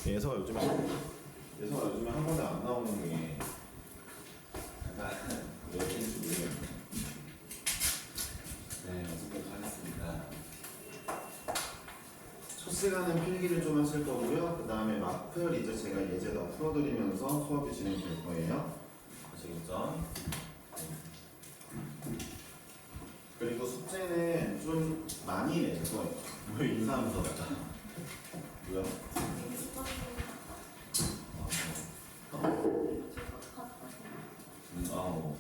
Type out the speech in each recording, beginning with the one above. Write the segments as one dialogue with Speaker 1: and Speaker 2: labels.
Speaker 1: 예서가 요즘에 한 번에 안 나오는 게 약간 왜 그런지 모르겠네. 네, 연습부터 하겠습니다. 첫 시간은 필기를 좀 하실 거고요. 그 다음에 마플 이제 제가 예제 다 풀어드리면서 수업이 진행될 거예요. 아시겠죠? 그리고 숙제는 좀 많이 낼 거예요. 뭐 인사하면서 가자. 뭐야?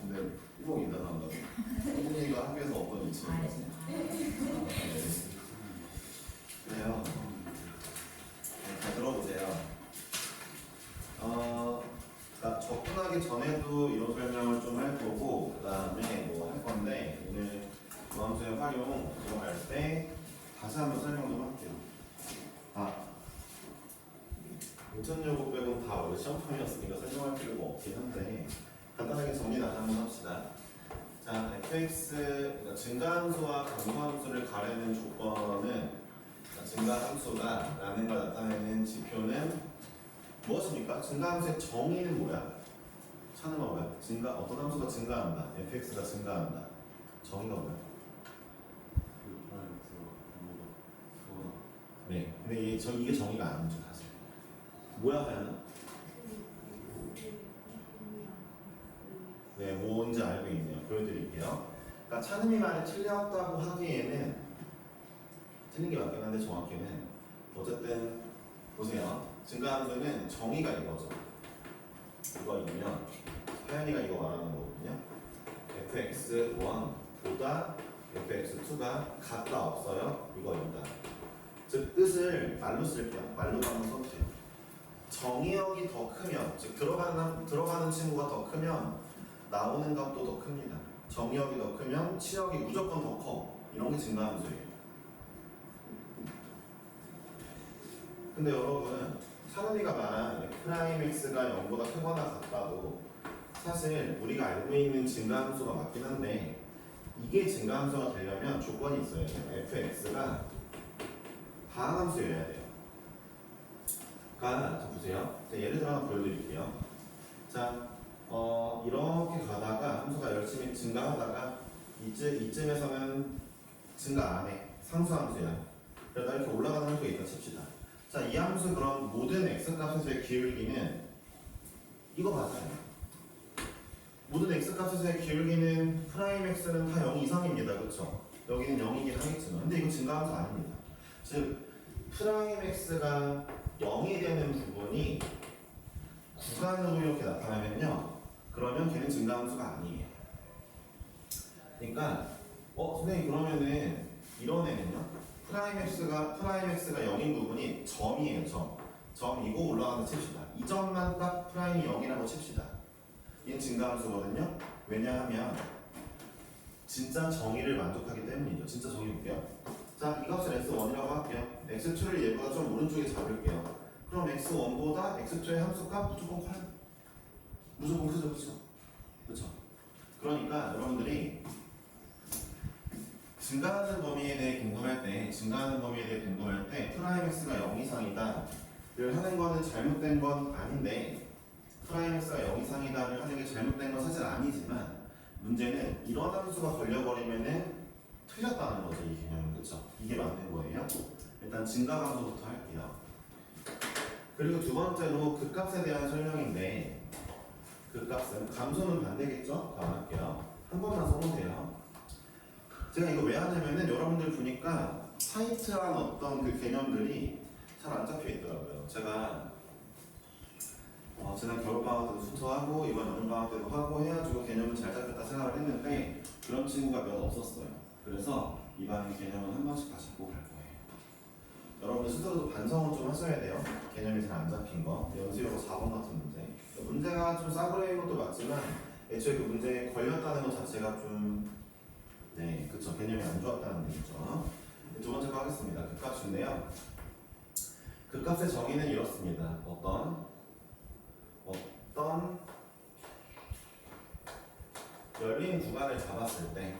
Speaker 1: 근데 꼭 인사한다고. 선생님이가 학교에서 어떤 위치인가? 그래요. 잘 들어보세요. 그러니까 접근하기 전에도 이런 설명을 좀 할 거고, 그 다음에 뭐 할 건데, 오늘 중앙수의 활용 들어갈 때 다시 한번 설명 좀 할게요. 인천여고 빼고는 다 원래 시험판이었으니까 설명할 필요가 없긴 한데, 간단하게 정리 다시 한번 합시다. 자, fx, 그러니까 증가함수와 감소함수를 가리는 조건은, 증가함수가 라는 걸 나타내는 지표는 무엇입니까? 증가함수의 정의는 뭐야? 찾는 건 뭐야? 어떤 함수가 증가한다. fx가 증가한다. 정의가 뭐야? 네. 근데 이게 정의가 아니죠, 사실. 뭐야, 하연아? 네, 뭔지 알고 있네요. 보여드릴게요. 그러니까 찬음이 말이 틀렸다고 하기에는 틀린 게 맞긴 한데 정확히는 어쨌든 보세요. 증가함수는 정의가 이거죠. 이거이면 하연이가 이거 말하는 거거든요. fx1보다 fx2가 같다 없어요? 이거입니다. 즉 뜻을 말로 쓸게요. 말로 한번 써주세요. 정의역이 더 크면, 즉 들어가는 친구가 더 크면 나오는 값도 더 큽니다. 정의역이 더 크면 치역이 무조건 더 커. 이런 게 증가함수예요. 근데 여러분, 찬원이가 말한 f'x가 0보다 크거나 같다도 사실 우리가 알고 있는 증가함수가 맞긴 한데 이게 증가함수가 되려면 조건이 있어야 돼요. fx가 다항함수여야 돼요. 자, 보세요. 자, 예를 들어 하나 보여드릴게요. 자, 이렇게 가다가 함수가 열심히 증가하다가 이쯤에서는 증가 안 해. 상수함수야. 그러다 이렇게 올라가는 함수가 있다 칩시다. 자, 이 함수 그럼 모든 x값에서의 기울기는 이거 맞아요. 모든 x값에서의 기울기는 프라임 x는 다 0 이상입니다. 그렇죠? 여기는 0이긴 하겠지만 근데 이거 증가함수 아닙니다. 즉 프라임 x가 0이 되는 부분이 구간으로 이렇게 나타나면요. 그러면 걔는 증가함수가 아니에요. 그러니까 선생님 그러면은 이런 애는요. 프라임 x가 0인 부분이 점이에요. 점이고 올라가는 칩시다. 이 점만 딱 프라임이 0이라고 칩시다. 얘는 증가함수거든요. 왜냐하면 진짜 정의를 만족하기 때문이죠. 진짜 정의 볼게요. 자, 이 값을 x1이라고 할게요. x2를 얘보다 좀 오른쪽에 잡을게요. 그럼 x1보다 x2의 함수값 무조건 커요. 무조건 크죠, 그렇죠? 그러니까 여러분들이 증가하는 범위에 대해 궁금할 때 프라임 x가 0 이상이다를 하는 거는 잘못된 건 아닌데 프라임 x가 0 이상이다를 하는 게 잘못된 건 사실 아니지만 문제는 이런 함수가 걸려버리면은 틀렸다는 거죠, 이 개념은. 그쵸? 이게 맞는 거예요. 일단 증가함수부터 할게요. 그리고 두 번째로 극값에 대한 설명인데 극값은 감소는 반대겠죠? 안 할게요. 한 번만 써보세요. 제가 이거 왜 하냐면은 여러분들 보니까 타이트한 어떤 그 개념들이 잘 안 잡혀 있더라고요. 제가 지난 겨울방학 때도 순서하고 이번 여름방학 때도 하고 해가지고 개념을 잘 잡혔다 생각을 했는데 그런 친구가 몇 없었어요. 그래서 이번 개념은 한 번씩 다시 보고 갈 거예요. 여러분들 스스로도 반성을 좀 하셔야 돼요. 개념이 잘 안 잡힌 거. 연수여고 4번 같은 문제. 문제가 좀 싸구려인 것도 맞지만 애초에 그 문제에 걸렸다는 것 자체가 좀 그쵸. 개념이 안 좋았다는 얘기죠. 두 번째 거 하겠습니다. 극값인데요. 극값의 정의는 이렇습니다. 어떤 열린 구간을 잡았을 때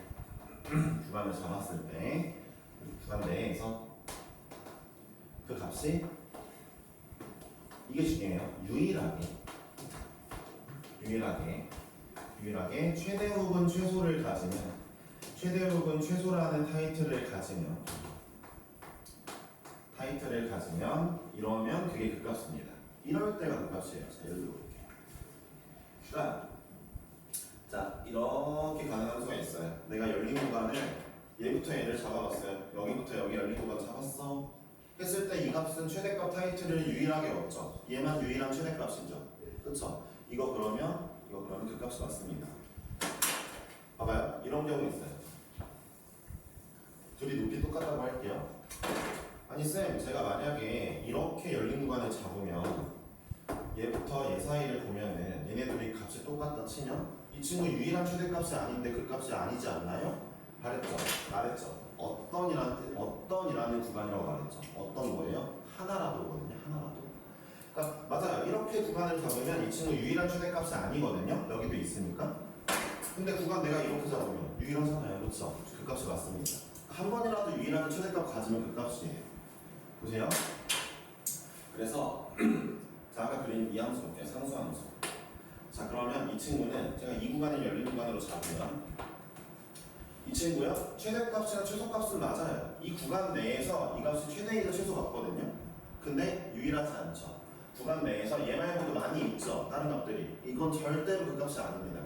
Speaker 1: 구간 내에서 그 값이 이게 중요해요. 유일하게 최대 혹은 최소를 가지면 최대 혹은 최소라는 타이틀을 가지면 이러면 그게 극값입니다. 이럴 때가 극값이에요. 자, 예를 들어볼게요. 슈가 자 이렇게 가능한 수가 있어요. 내가 열린 공간을 얘부터 얘를 잡아봤어요. 여기부터 여기 열린 공간 잡았어. 했을 때 이 값은 최대값 타이틀을 유일하게 얻죠. 얘만 유일한 최대값이죠. 그쵸? 이거 그러면 극값이 맞습니다. 봐봐요. 이런 경우 있어요. 둘이 높이 똑같다고 할게요. 아니 쌤, 제가 만약에 이렇게 열린 구간을 잡으면 얘부터 얘 사이를 보면은 얘네들이 값이 똑같다 치면 이 친구 유일한 최대값이 아닌데 극값이 아니지 않나요? 말했죠. 어떤이라는 구간이라고 말했죠. 어떤 거예요? 하나라도거든요. 하나라도. 그러니까 맞아요. 이렇게 구간을 잡으면 이 친구 유일한 최대값이 아니거든요. 여기도 있으니까. 근데 구간 내가 이렇게 잡으면 유일하잖아요. 그렇죠? 극값이 맞습니다. 한 번이라도 유일한 최대값 가지면 극값이에요. 보세요. 그래서 자 아까 그린 이 함수 볼게요. 상수함수. 자 그러면 이 친구는 제가 이 구간을 열린 구간으로 잡으면 이 친구요 최대값이랑 최소값은 맞아요. 이 구간 내에서 이 값이 최대이자 최소 같거든요. 근데 유일하지 않죠. 구간 내에서 얘 말고도 많이 있죠. 다른 값들이. 이건 절대로 그 값이 아닙니다.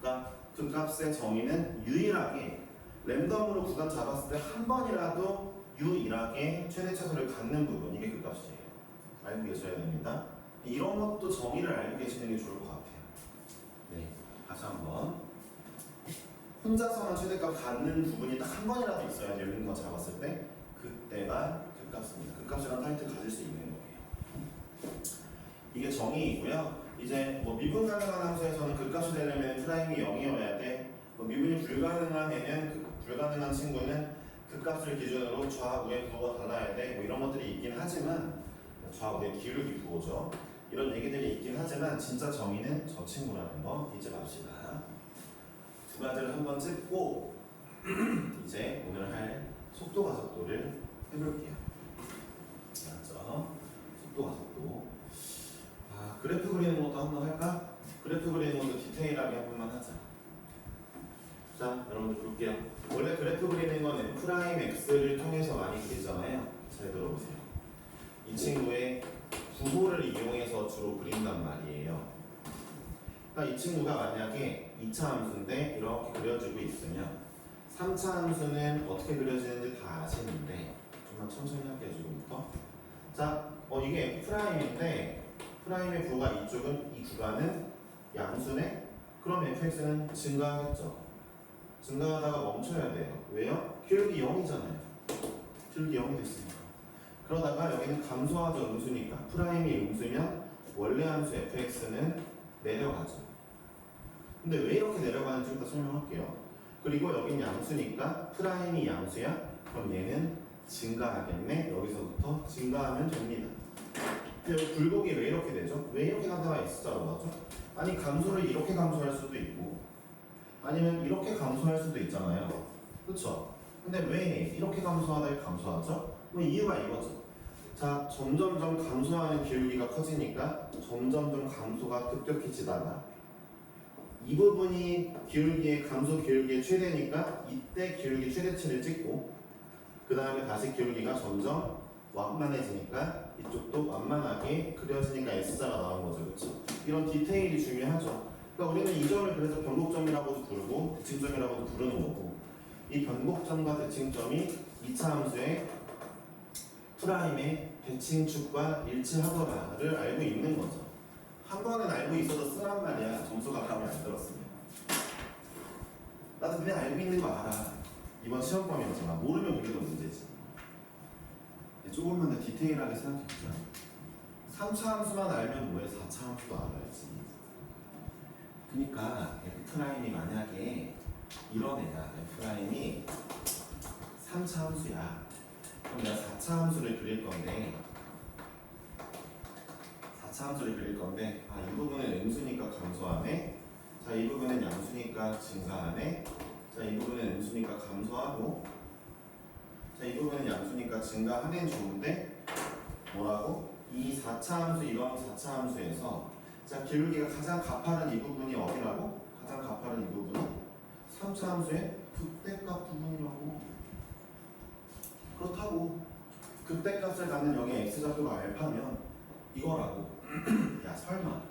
Speaker 1: 그러니까 그 값의 정의는 유일하게 랜덤으로 구간 잡았을 때 한 번이라도 유일하게 최대 최소를 갖는 부분 이게 그 값이에요. 알고 계셔야 됩니다. 이런 것도 정의를 알고 계시는 게 좋을 것 같아요. 네, 다시 한번 혼자서만 최대값 갖는 부분이 딱 한 번이라도 있어야 열린 거 잡았을 때 그때가 그 값입니다. 그 값이란 타이틀 가질 수 있는 거예요. 이게 정의이고요. 이제 뭐 미분 가능한 함수에서는 그 값이 되려면 프라임이 0이어야 돼. 뭐 미분이 불가능한 애는 불가능한 친구는 그 값을 기준으로 좌우의 부호가 달라야 돼. 뭐 이런 것들이 있긴 하지만 좌우의 기울기 부호죠. 이런 얘기들이 있긴 하지만 진짜 정의는 저 친구라는 거 잊지 맙시다. 두 가지를 한번 짚고 이제 오늘 할 속도 가속도를 해볼게요. 맞죠? 속도 가속도. 아, 그래프 그리는 것도 한번 할까? 그래프 그리는 것도 디테일하게 한 번만 하자. 자, 여러분들 볼게요. 원래 그래프 그리는 건 F'X를 통해서 많이 그리잖아요. 잘 들어보세요. 이 친구의 부호를 이용해서 주로 그린단 말이에요. 그러니까 이 친구가 만약에 2차 함수인데 이렇게 그려지고 있으면 3차 함수는 어떻게 그려지는지 다 아시는데 좀만 천천히 할게요. 지금부터. 자, 이게 F'인데 프라임의 부호가 이쪽은 이 구간은 양수네? 그럼 fx는 증가하겠죠. 증가하다가 멈춰야 돼요. 왜요? 기울기 0이잖아요. 기울기 0이 됐으니까. 그러다가 여기는 감소하죠. 음수니까. 프라임이 음수면 원래 함수 fx는 내려가죠. 근데 왜 이렇게 내려가는지 좀 더 설명할게요. 그리고 여기는 양수니까 프라임이 양수야? 그럼 얘는 증가하겠네. 여기서부터 증가하면 됩니다. 여기 굴곡이 왜 이렇게 되죠? 왜 이렇게 가다가 X자로 나죠? 아니 감소를 이렇게 감소할 수도 있고 아니면 이렇게 감소할 수도 있잖아요. 그렇죠? 근데 왜 이렇게 감소하다 감소하죠? 뭐 이유가 이거죠. 자, 점점점 감소하는 기울기가 커지니까 점점점 감소가 급격해지다가 이 부분이 감소 기울기의 최대니까 이때 기울기 최대치를 찍고 그 다음에 다시 기울기가 점점 완만해지니까 이쪽도 완만하게 그려지니까 S자가 나온 거죠. 그렇죠? 이런 디테일이 중요하죠. 그러니까 우리는 이 점을 그래서 변곡점이라고도 부르고 대칭점이라고도 부르는 거고 이 변곡점과 대칭점이 2차 함수의 프라임의 대칭축과 일치하더라를 알고 있는 거죠. 한 번은 알고 있어도 쓰란 말이야. 점수가 마음에 안 들었으면. 나도 그냥 알고 있는 거 알아. 이번 시험 범위였잖아. 모르면 우리가 문제지. 조금만 더 디테일하게 생각해보자. 3차 함수만 알면 뭐해? 4차 함수도 알아야지. 그러니까 F'이 만약에 이런 애야. F'이 3차 함수야. 그럼 내가 4차 함수를 그릴 건데 이 부분은 음수니까 감소하네. 자, 이 부분은 양수니까 증가하네. 자, 이 부분은 음수니까 감소하고 자, 이 부분은 양수니까 증가하면 좋은데 뭐라고? 이 4차 함수 이런 4차 함수에서 자 기울기가 가장 가파른 이 부분이 어디라고? 가장 가파른 이 부분이 3차 함수의 극대값 부분이라고. 그렇다고 극대값을 갖는 여기 x좌표가 알파면 이거라고. 야 설마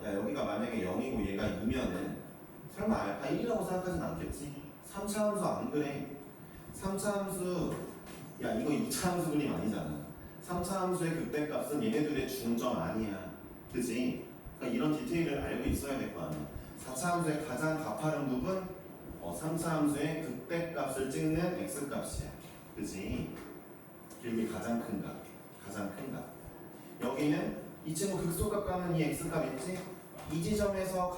Speaker 1: 야 여기가 만약에 0이고 얘가 2면은 설마 알파 1이라고 생각하진 않겠지? 3차 함수 안 그래. 3차 함수 야 이거 2차 함수 그림 아니잖아. 3차 함수의 극대값은 얘네들의 중점 아니야. 그지? 그러니까 이런 디테일을 알고 있어야 될 거 아니야. 4차 함수의 가장 가파른 부분 3차 함수의 극대값을 찍는 x값이야. 그지? 기울기 가장 큰 값. 가장 큰 값. 여기는 이 친구 극소값 가는 이 x값 있지? 이 지점에서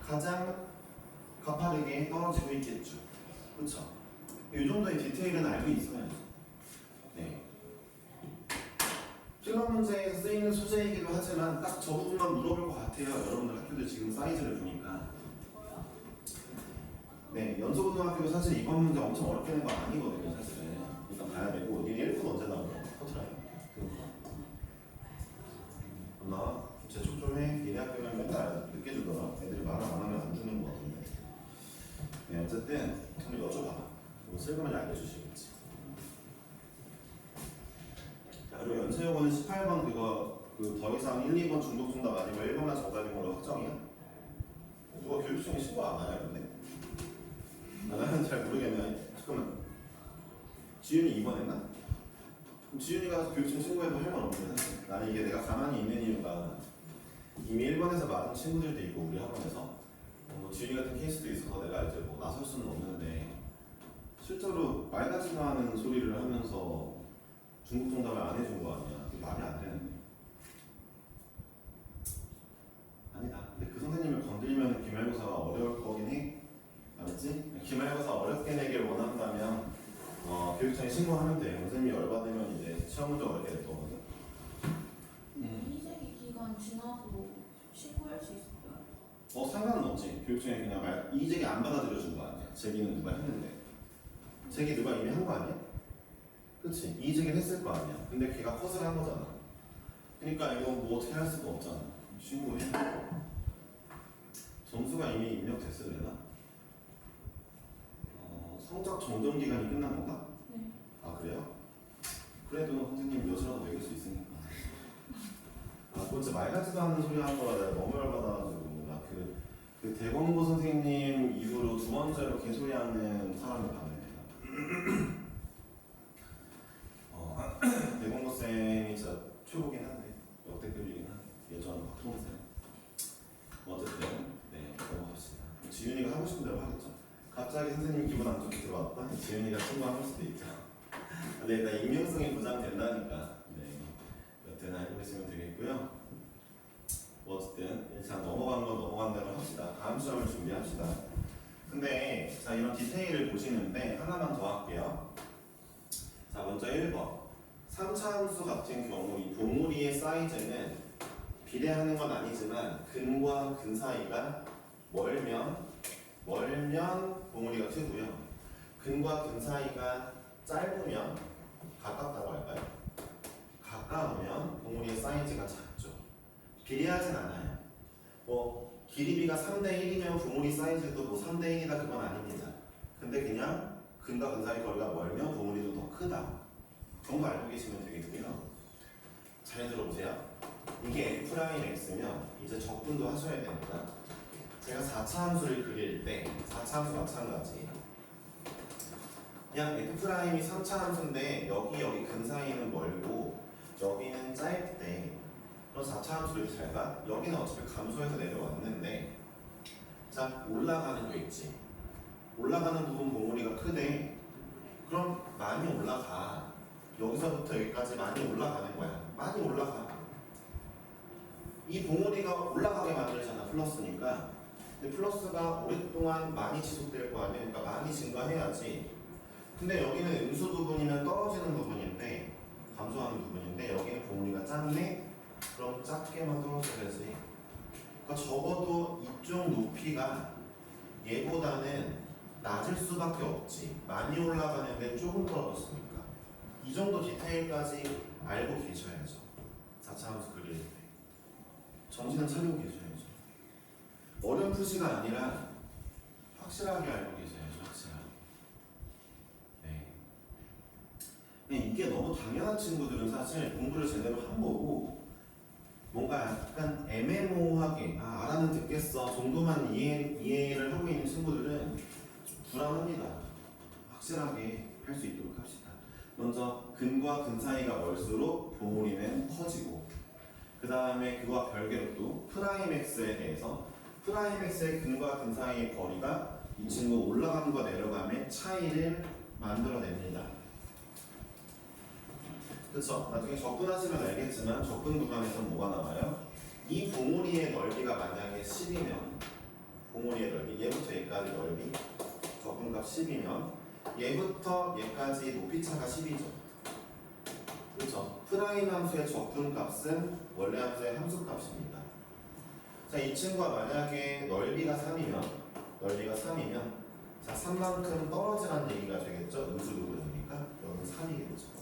Speaker 1: 가장 가파르게 떨어지고 있겠죠. 그쵸? 이 정도의 디테일은 알고 있어야죠. 네. 필러 문제에서 쓰이는 소재이기도 하지만 딱 저 부분만 물어볼 것 같아요. 여러분들 학교들 지금 사이즈를 보니까. 네, 연소고등학교도 사실 이번 문제 엄청 어렵게 낸 거 아니거든요, 사실은. 일단 봐야 되고, 니네 1분 언제 나오냐? 커트라인. 안 나와? 제 촉좀해. 니네 학교는 맨날 늦게 주더라. 애들이 말을 안 하면 안 주는 거 같은데. 네, 어쨌든 한번 여쭤봐. 뭐 슬그머니 알려주시겠지. 자, 그리고 연세여고는 18번 그거 더 이상 1, 2번 중복 정답 아니고 1번만 정답인 걸로 확정이야? 누가 교육청에 신고 안 하냐 근데? 나는 잘 모르겠네. 잠깐만. 지윤이 2번 했나? 그럼 지윤이가 교육청 신고해도 할 말 없는데 사실. 나는 이게 내가 가만히 있는 이유가 이미 1번에서 맞은 친구들도 있고 우리 학원에서 뭐 지윤이 같은 케이스도 있어서 내가 이제 뭐 나설 수는 없는데 실제로 말 같지도 않은 소리를 하면서 중국 정답을 안 해준 거 아니야. 그게 말이 안 되는데. 아니다. 근데 그 선생님을 건드리면 기말고사가 어려울 거긴 해. 알았지? 기말고사 어렵게 내길 원한다면 교육청에 신고하면 돼. 선생님이 열받으면 이제 시험 문제 어렵게 될 거거든.
Speaker 2: 이재기 기간 지나도 신고할 수 있어요?
Speaker 1: 상관은 없지. 교육청에 그냥 이재기 안 받아들여준 거 아니야. 제기는 누가 했는데. 제기 누가 이미 한 거 아니야? 그치? 이재기를 했을 거 아니야. 근데 걔가 컷을 한 거잖아. 그러니까 이거 뭐 어떻게 할 수가 없잖아. 신고해. 점수가 이미 입력됐을래나? 성적 정정 기간이 끝난 건가?
Speaker 2: 네.
Speaker 1: 아 그래요? 그래도 선생님 몇이라도 매길 수 있으니까. 그거 진짜 말 같지도 않은 소리 하는 거라 내가 너무 열받아가지고 나 그 대건고 선생님 이후로 두 번째로 개소리하는 사람을 봤네 내가. 대건고 쌤이 진짜 최고긴 한데 역대급이긴 한데 예전 박통호 쌤. 어쨌든 네 넘어갑시다. 지윤이가 하고 싶은 대로 하겠죠. 갑자기 선생님 기분 안 좋게 들어왔다? 지윤이가 신고할 수도 있죠. 근데 나 익명성이 보장된다니까. 네. 여튼 알고 계시면 되겠고요. 어쨌든 자 넘어간 건 넘어간 대로 합시다. 다음 시험을 준비합시다. 근데 자 이런 디테일을 보시는데 하나만 더 할게요. 자 먼저 1번 3차 함수 같은 경우 이 봉우리의 사이즈는 비례하는 건 아니지만 근과 근 사이가 멀면 봉우리가 크고요. 근과 근 사이가 짧으면 가깝다고 할까요? 가까우면 봉우리의 사이즈가 작죠. 비례하진 않아요. 뭐 길이비가 3대 1이면 봉우리 사이즈도 뭐 3대 1이다 그건 아닙니다. 근데 그냥 근과 근 사이 거리가 멀면 봉우리도 더 크다. 정도 알고 계시면 되겠고요. 잘 들어보세요. 이게 F'X면 이제 적분도 하셔야 됩니다. 제가 4차 함수를 그릴 때 4차 함수 마찬가지. 그냥 F'이 3차 함수인데 여기 근 사이는 멀고 여기는 짧대. 그럼 4차 함수를 잘 봐. 여기는 어차피 감소해서 내려왔는데 자 올라가는 거 있지. 올라가는 부분 봉우리가 크대. 그럼 많이 올라가. 여기서부터 여기까지 많이 올라가는 거야. 많이 올라가. 이 봉우리가 올라가게 만들잖아. 플러스니까. 근데 플러스가 오랫동안 많이 지속될 거 아니야. 그러니까 많이 증가해야지. 근데 여기는 음수 부분이면 떨어지는 부분인데 감소하는 부분인데 여기는 봉우리가 작네? 그럼 작게만 떨어져야지. 그러니까 적어도 이쪽 높이가 얘보다는 낮을 수밖에 없지. 많이 올라가는데 조금 떨어졌으니까. 이 정도 디테일까지 알고 계셔야죠. 4차 함수 그릴 때 정신은 차리고 계셔야죠. 어렴풋이가 아니라 확실하게 알고 계셔야죠. 확실하게. 네. 근데 이게 너무 당연한 친구들은 사실 공부를 제대로 한 거고 뭔가 약간 애매모호하게 알아는 듣겠어 정도만 이해를 하고 있는 친구들은 좀 불안합니다. 확실하게 할 수 있도록 합시다. 먼저 근과 근 사이가 멀수록 보물이는 커지고 그 다음에 그와 별개로 또 프라임 x에 대해서 프라임 x의 근과 근 사이의 거리가 이 친구 올라감과 내려감의 차이를 만들어냅니다. 그쵸? 나중에 접근하시면 알겠지만 접근 구간에서는 뭐가 나와요? 이 봉우리의 넓이가 만약에 10이면 봉우리의 넓이, 얘부터 얘까지 넓이 접근값 10이면 얘부터 얘까지 높이차가 10이죠. 그렇죠? 프라임 함수의 접근값은 원래 함수의 함수값입니다. 자, 이 친구가 만약에 넓이가 3이면 자, 3만큼 떨어지라는 얘기가 되겠죠? 음수부분이니까 여기는 3이겠죠.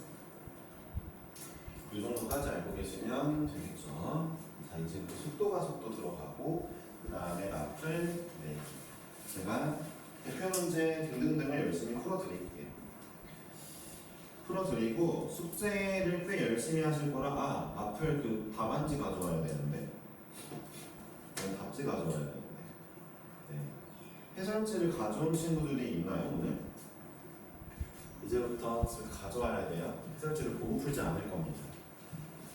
Speaker 1: 이 정도까지 알고 계시면 되겠죠. 자, 이제 그 속도 들어가고 그 다음에 마플 제가 대표 문제 등등등을 열심히 풀어드릴게요. 풀어드리고 숙제를 꽤 열심히 하실 거라 마플 그 답안지 가져와야 되는데 답지 가져와야 되는데 해설지를 가져온 친구들이 있나요 오늘? 이제부터 가져와야 돼요. 해설지를 보고 풀지 않을 겁니다.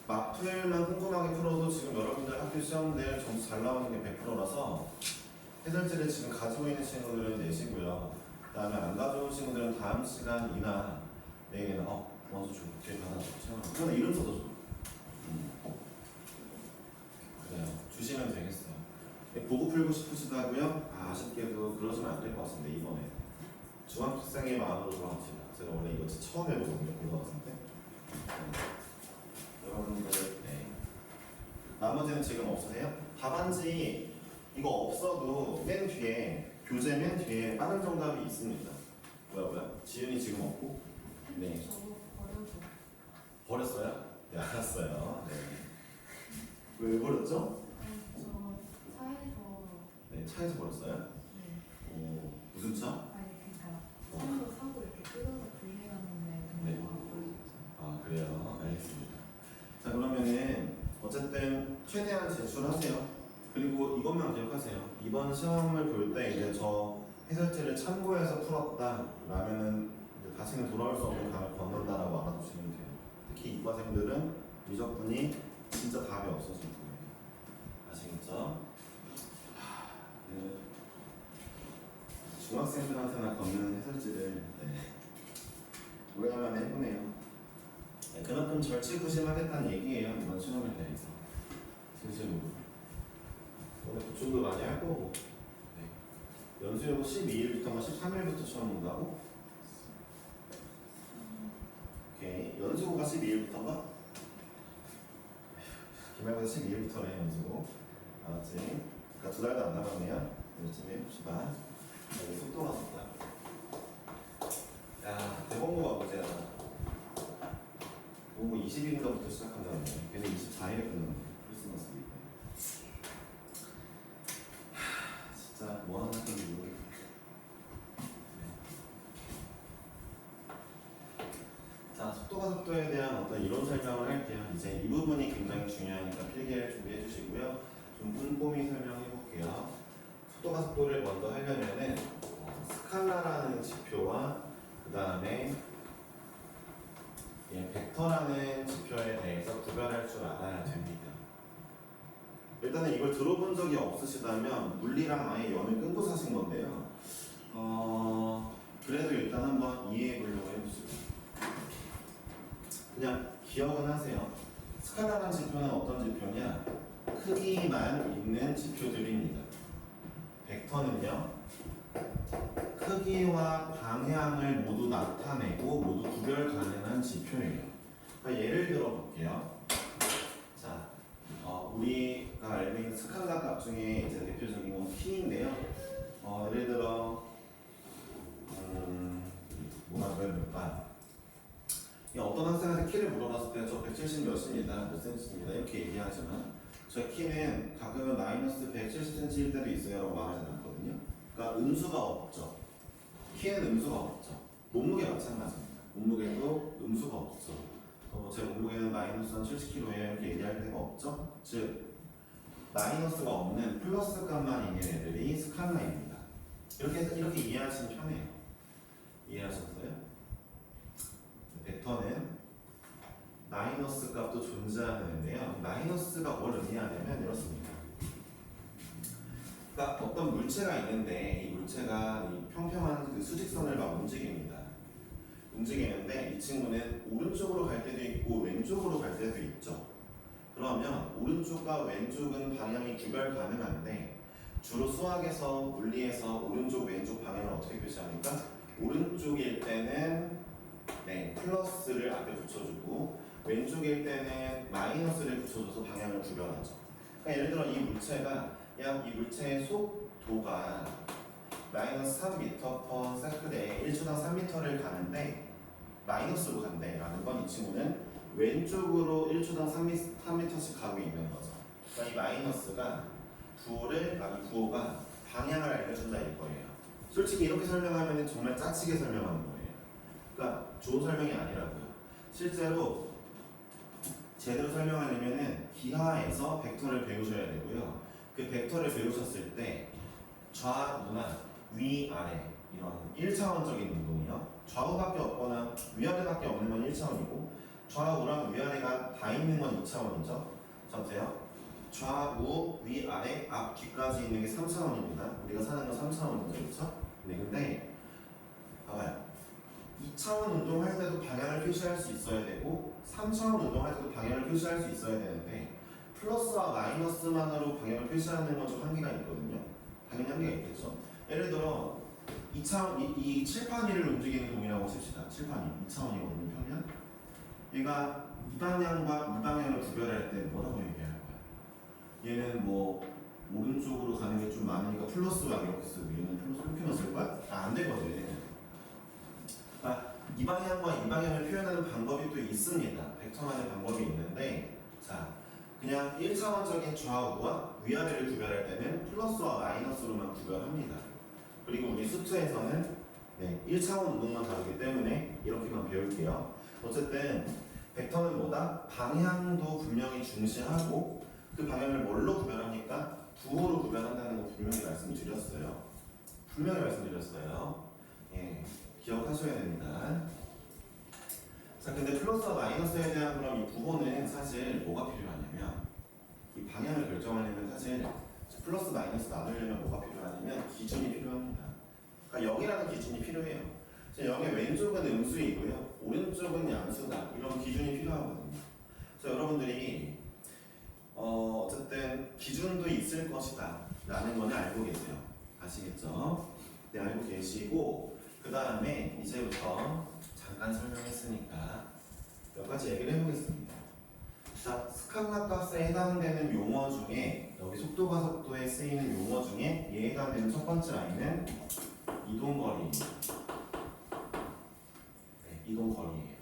Speaker 1: 마플만 꼼꼼하게 풀어도 지금 여러분들 학교 시험들 점수 잘 나오는 게 100%라서 해설지를 지금 가지고 있는 친구들은 내시고요. 그 다음에 안 가져온 친구들은 다음 시간이나 내일이나 먼저 줄게 받아주세요. 그러면 이름 써도 줘. 그래요. 주시면 되겠어요. 보고 풀고 싶으시다고요? 아쉽게도 그러시면 안 될 것 같은데 이번에 중학생의 마음으로 돌아갑시다. 제가 원래 이거 처음 해보거든요. 고등학생 때. 여러분들 나머지는 지금 없으세요? 답안지 이거 없어도 맨 뒤에 교재 맨 뒤에 빠른 정답이 있습니다. 뭐야? 지윤이 지금 없고? 네.
Speaker 2: 저거 버려줘.
Speaker 1: 버렸어요? 네, 알았어요. 네. 왜 버렸죠?
Speaker 2: 저 차에서.
Speaker 1: 네, 차에서 버렸어요?
Speaker 2: 네.
Speaker 1: 무슨 차?
Speaker 2: 아니 그러니까 차도 사고 이렇게 뜯어서 분리해놨는데
Speaker 1: 네.
Speaker 2: 버려줬죠.
Speaker 1: 그래요. 알겠습니다. 자, 그러면은 어쨌든 최대한 제출하세요. 그리고 이것만 기억하세요. 이번 시험을 볼 때 이제 저 해설지를 참고해서 풀었다 라면은 이제 다시는 돌아올 수 없는 강을 건넌다라고 알아두시면 돼요. 특히 이과생들은 미적분이 진짜 답이 없어질 거예요. 아시겠죠? 중학생들한테나 건너는 해설지를 오래간만에 해보네요. 그만큼 절치부심하겠다는 얘기예요. 이번 시험에 대해서 진심으로 오늘 보충도 많이 할 거고 연수여고 12일부터인가 13일부터 시험 본다고? 오케이. 연수고가 12일부터인가? 기말고사 12일부터네 연수고. 알았지? 그러니까 2달도 안 남았네요. 열심히 해봅시다. 여기 속도가 좋다. 야, 대본고가 문제야. 대본고 20일인가부터 시작한다네. 걔네 24일에 끝났네. 크리스마스 이브. 진짜 뭐 하는 건지 모르겠네. 자, 속도에 대한 어떤 이론 설명을 할게요. 이제 이 부분이 굉장히 중요하니까 필기를 준비해 주시고요. 좀 꼼꼼히 설명해 볼게요. 속도를 먼저 하려면은 스칼라라는 지표와 그 다음에 벡터라는 지표에 대해서 구별할 줄 알아야 됩니다. 일단은 이걸 들어본 적이 없으시다면 물리랑 아예 연을 끊고 사신 건데요. 그래도 일단 한번 이해해 보려고 해보시죠. 그냥 기억은 하세요. 스칼라라는 지표는 어떤 지표냐? 크기만 있는 지표들입니다. 벡터는요, 크기와 방향을 모두 나타내고 모두 구별 가능한 지표예요. 그러니까 예를 들어 볼게요. 자, 우리가 알고 있는 스칼라 값 중에 이제 대표적인 건 P인데요. 예를 들어, 뭐라고 해볼까? 어떤 학생한테 키를 물어봤을 때 저 170 몇입니다, 몇 센치입니다 이렇게 얘기하지만 저 키는 가끔은 마이너스 170cm일 때도 있어요 라고 말하지 않거든요. 그러니까 음수가 없죠. 키는 음수가 없죠. 몸무게 마찬가지입니다. 몸무게도 음수가 없죠. 제 몸무게는 마이너스 한 70kg예요 이렇게 얘기할 데가 없죠. 즉 마이너스가 없는 플러스 값만 있는 애들이 스칼라입니다. 이렇게 이해하시면 편해요. 이해하셨어요? 벡터는 마이너스 값도 존재하는데요. 마이너스가 뭘 의미하냐면 이렇습니다. 그러니까 어떤 물체가 있는데 이 물체가 이 평평한 그 수직선을 막 움직입니다. 움직이는데 이 친구는 오른쪽으로 갈 때도 있고 왼쪽으로 갈 때도 있죠. 그러면 오른쪽과 왼쪽은 방향이 구별 가능한데 주로 수학에서 물리에서 오른쪽 왼쪽 방향을 어떻게 표시합니까? 오른쪽일 때는 플러스를 앞에 붙여주고 왼쪽일 때는 마이너스를 붙여줘서 방향을 구별하죠. 그러니까 예를 들어 이 물체가 이 물체의 속도가 마이너스 3m/s에 1초당 3m를 가는데 마이너스로 간대라는 건 이 친구는 왼쪽으로 1초당 3m씩 가고 있는 거죠. 그러니까 이 마이너스가 구호가 방향을 알려준다일 거예요. 솔직히 이렇게 설명하면 정말 짜치게 설명하는 거예요. 그러니까 좋은 설명이 아니라고요. 실제로 제대로 설명하려면은 기하에서 벡터를 배우셔야 되고요. 그 벡터를 배우셨을 때 좌우나 위아래 이런 1차원적인 운동이요. 좌우밖에 없거나 위아래밖에 없는 건 1차원이고 좌우랑 위아래가 다 있는 건 2차원이죠. 자 보세요. 좌우 위아래 앞 뒤까지 있는 게 3차원입니다. 우리가 사는 건 3차원이죠. 그렇죠? 네, 근데 봐봐요. 2차원 운동할 때도 방향을 표시할 수 있어야 되고 3차원 운동할 때도 방향을 표시할 수 있어야 되는데 플러스와 마이너스만으로 방향을 표시하는 건 좀 한계가 있거든요. 당연히 한계가 있겠죠. 예를 들어 2차원 이 칠판 위를 움직이는 공이라고 칩시다. 칠판 위 2차원이거든요. 평면. 얘가 이 방향과 이 방향을 구별할 때 뭐라고 얘기할 거야? 얘는 뭐 오른쪽으로 가는 게 좀 많으니까 플러스가 이렇게 쓰고 얘는 플러스 이렇게만 쓸 거야? 안 되거든. 이 방향과 이 방향을 표현하는 방법이 또 있습니다. 벡터만의 방법이 있는데 자 그냥 1차원적인 좌우와 위아래를 구별할 때는 플러스와 마이너스로만 구별합니다. 그리고 우리 수트에서는 1차원 운동만 다루기 때문에 이렇게만 배울게요. 어쨌든 벡터는 뭐다? 방향도 분명히 중시하고 그 방향을 뭘로 구별합니까? 부호로 구별한다는 거 분명히 말씀드렸어요. 기억하셔야 됩니다. 자, 근데 플러스와 마이너스에 대한 그럼 이 부호는 사실 뭐가 필요하냐면 이 방향을 결정하려면 사실 플러스 마이너스 나누려면 뭐가 필요하냐면 기준이 필요합니다. 그러니까 0이라는 기준이 필요해요. 0의 왼쪽은 음수이고요. 오른쪽은 양수다. 이런 기준이 필요하거든요. 그래서 여러분들이 어쨌든 기준도 있을 것이다 라는 거는 알고 계세요. 아시겠죠? 네, 알고 계시고 그 다음에 이제부터 잠깐 설명했으니까 몇 가지 얘기를 해보겠습니다. 자, 스칼라 값에 해당되는 용어 중에 여기 속도가 속도에 쓰이는 용어 중에 얘에 해당되는 첫 번째 라인은 이동거리입니다. 이동거리예요.